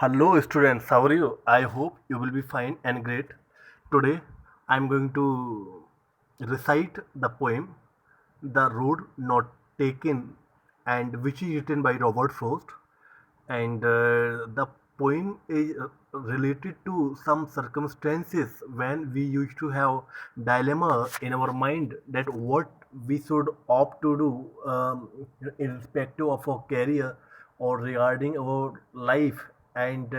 Hello students, how are you? I hope you will be fine and great. Today I am going to recite the poem The Road Not Taken, and which is written by Robert Frost, and the poem is related to some circumstances when we used to have dilemma in our mind that what we should opt to do irrespective of our career or regarding our life, and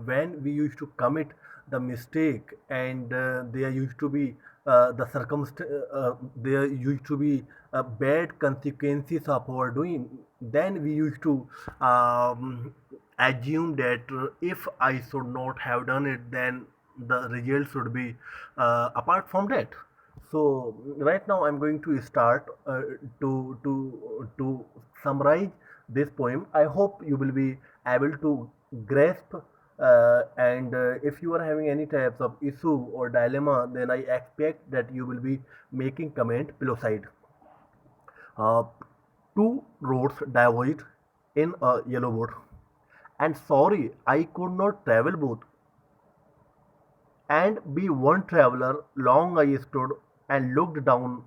when we used to commit the mistake, and there used to be there used to be bad consequences of our doing, then we used to assume that if I should not have done it, then the result should be apart from that. So right now I'm going to start to summarize this poem. I hope you will be able to grasp. And if you are having any types of issue or dilemma, then I expect that you will be making comment below side. Uh, Two roads diverged in a yellow boat, and sorry I could not travel both, and be one traveler. Long I stood and looked down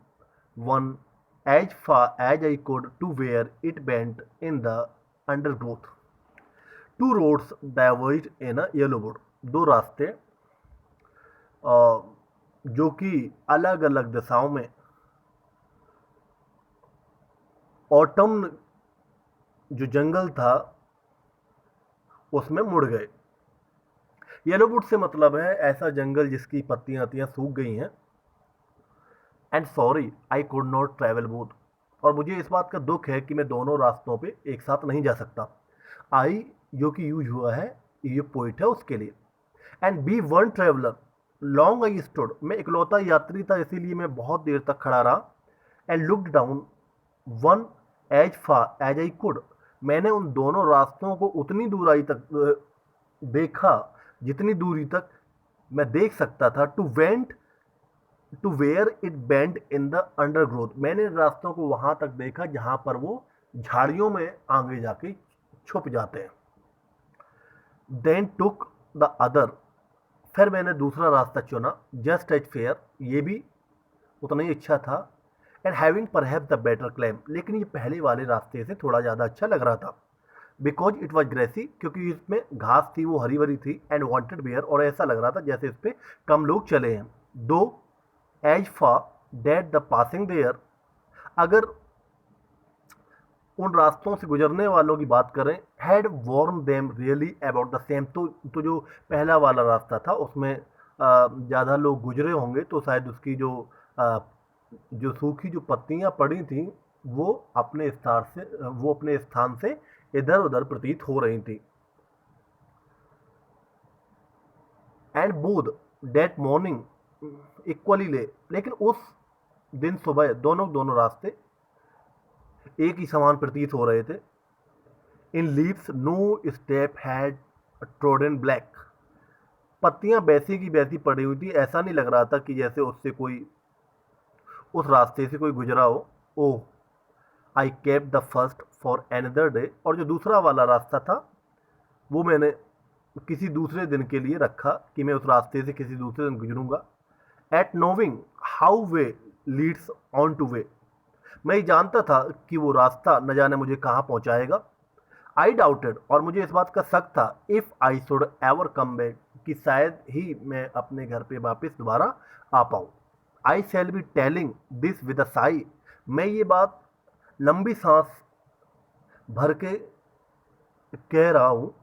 one as far as I could to where it bent in the undergrowth. Two roads diverged in a yellow boat. दो रास्ते अ, जो कि अलग अलग दिशाओं में autumn जो जंगल था उसमें मुड़ गए। येलो वुड से मतलब है ऐसा जंगल जिसकी पत्तियां अतियां सूख गई हैं। And sorry I could not travel both, और मुझे इस बात का दुख है कि मैं दोनों रास्तों पे एक साथ नहीं जा सकता। आई जो कि यूज हुआ है, ये पोइट है उसके लिए। And be one traveller, long I stood, मैं इकलौता यात्री था इसीलिए मैं बहुत देर तक खड़ा रहा। And looked down one as far as I could, मैंने उन दोनों रास्तों को उतनी दूराई तक देखा जितनी दूरी तक मैं देख सकता था। To went to where it bend in the undergrowth, मैंने रास्तों को वहां तक देखा जहां पर वो झाड़ियों में आगे जाके छुप जाते हैं। देन टुक द अदर, फिर मैंने दूसरा रास्ता चुना। जस्ट एज फेयर, ये भी उतना ही अच्छा था। And having perhaps the better claim, लेकिन ये पहले वाले रास्ते से थोड़ा ज़्यादा अच्छा लग रहा था। बिकॉज इट वॉज ग्रेसी, क्योंकि इसमें घास थी वो हरी भरी थी। एंड वॉन्टेड बेयर, और ऐसा लग रहा था जैसे इस पर कम लोग चले हैं। Though as for that the passing there, अगर उन रास्तों से गुजरने वालों की बात करें, had worn them really about the same, तो जो पहला वाला रास्ता था उसमें ज़्यादा लोग गुजरे होंगे, तो शायद उसकी जो सूखी जो पत्तियां पड़ी थी वो अपने स्थान से इधर उधर प्रतीत हो रही थी। And both that morning equally lay, लेकिन उस दिन सुबह दोनों दोनों रास्ते एक ही समान प्रतीत हो रहे थे। In leaves no step had trodden black, पत्तियां वैसी की वैसी पड़ी हुई थी, ऐसा नहीं लग रहा था कि जैसे उससे कोई उस रास्ते से कोई गुजरा हो। Oh I kept the first for another day, और जो दूसरा वाला रास्ता था वो मैंने किसी दूसरे दिन के लिए रखा कि मैं उस रास्ते से किसी दूसरे दिन गुजरूंगा। Yet knowing how way leads on to way, मैं जानता था कि वो रास्ता न जाने मुझे कहाँ पहुंचाएगा। आई डाउटेड, और मुझे इस बात का शक था, if I should ever come back, कि शायद ही मैं अपने घर पे वापस दोबारा आ पाऊँ। I shall be telling this with a sigh, मैं ये बात लंबी सांस भर के कह रहा हूँ।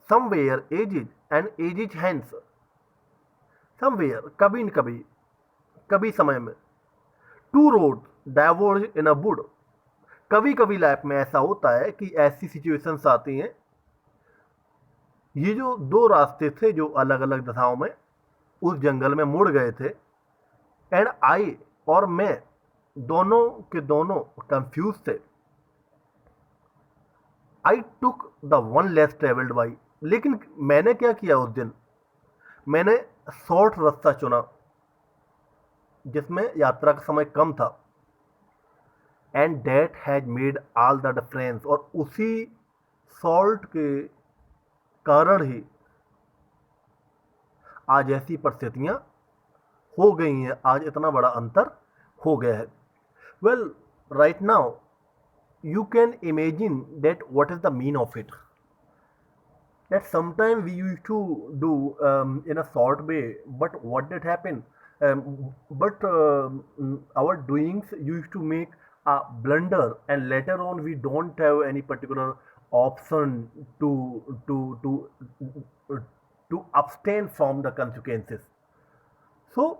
Somewhere ages and ages hence, somewhere कभी न कभी, कभी समय में। Two road diverge in a wood, कभी कभी लाइफ में ऐसा होता है कि ऐसी सिचुएशंस आती हैं। ये जो दो रास्ते थे जो अलग अलग दिशाओं में उस जंगल में मुड़ गए थे। एंड आई, और मैं, दोनों के दोनों कंफ्यूज थे। I took the one less travelled by, लेकिन मैंने क्या किया उस दिन, मैंने शॉर्ट रास्ता चुना जिसमें यात्रा का समय कम था। And that has made all the difference, और उसी सॉल्ट के कारण ही आज ऐसी परिस्थितियां हो गई हैं, आज इतना बड़ा अंतर हो गया है. Well, right now you can imagine that what is the mean of it, that sometimes we used to do in a short way, but what did happen, but our doings used to make a blunder, and later on we don't have any particular option to abstain from the consequences. So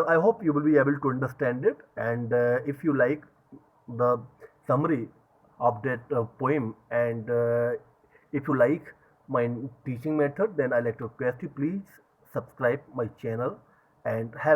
I hope you will be able to understand it, and if you like the summary of that poem, and if you like my teaching method, then I like to request you please subscribe my channel and have